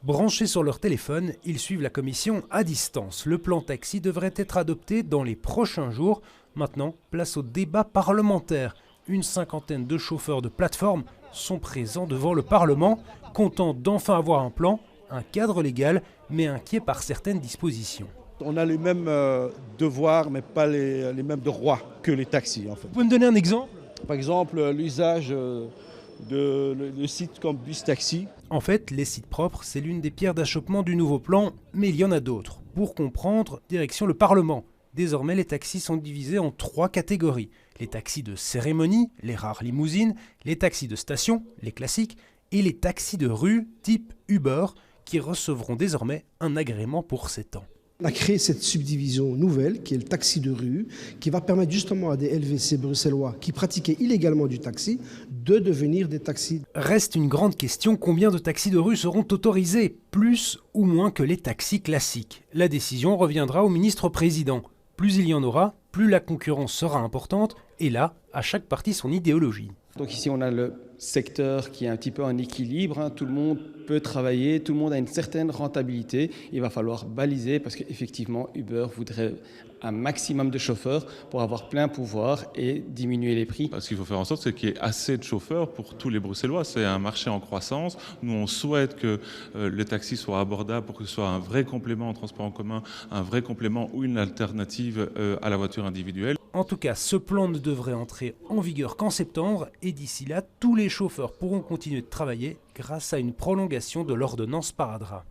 Branchés sur leur téléphone, ils suivent la commission à distance. Le plan taxi devrait être adopté dans les prochains jours. Maintenant, place au débat parlementaire. Une cinquantaine de chauffeurs de plateforme sont présents devant le Parlement, contents d'enfin avoir un plan, un cadre légal, mais inquiets par certaines dispositions. On a les mêmes devoirs, mais pas les mêmes droits que les taxis, en fait. Vous pouvez me donner un exemple ? Par exemple, l'usage de sites comme Bus Taxi. En fait, les sites propres, c'est l'une des pierres d'achoppement du nouveau plan, mais il y en a d'autres. Pour comprendre, direction le Parlement. Désormais, les taxis sont divisés en 3 catégories. Les taxis de cérémonie, les rares limousines, les taxis de station, les classiques, et les taxis de rue type Uber, qui recevront désormais un agrément pour 7 ans. On a créé cette subdivision nouvelle qui est le taxi de rue, qui va permettre justement à des LVC bruxellois qui pratiquaient illégalement du taxi de devenir des taxis. Reste une grande question, combien de taxis de rue seront autorisés? Plus ou moins que les taxis classiques? La décision reviendra au ministre-président. Plus il y en aura, plus la concurrence sera importante, et là, à chaque parti son idéologie. Donc ici on a le secteur qui est un petit peu en équilibre, tout le monde peut travailler, tout le monde a une certaine rentabilité. Il va falloir baliser parce qu'effectivement Uber voudrait un maximum de chauffeurs pour avoir plein pouvoir et diminuer les prix. Ce qu'il faut faire en sorte, c'est qu'il y ait assez de chauffeurs pour tous les Bruxellois. C'est un marché en croissance. Nous, on souhaite que le taxi soit abordable pour que ce soit un vrai complément en transport en commun, un vrai complément ou une alternative à la voiture individuelle. En tout cas, ce plan ne devrait entrer en vigueur qu'en septembre et d'ici là, tous les chauffeurs pourront continuer de travailler grâce à une prolongation de l'ordonnance Paradra.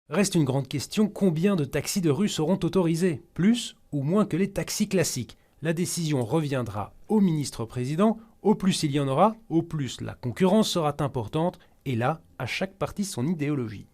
Reste une grande question, combien de taxis de rue seront autorisés? Plus ou moins que les taxis classiques? La décision reviendra au ministre-président. Au plus il y en aura, au plus la concurrence sera importante. Et là, à chaque parti son idéologie.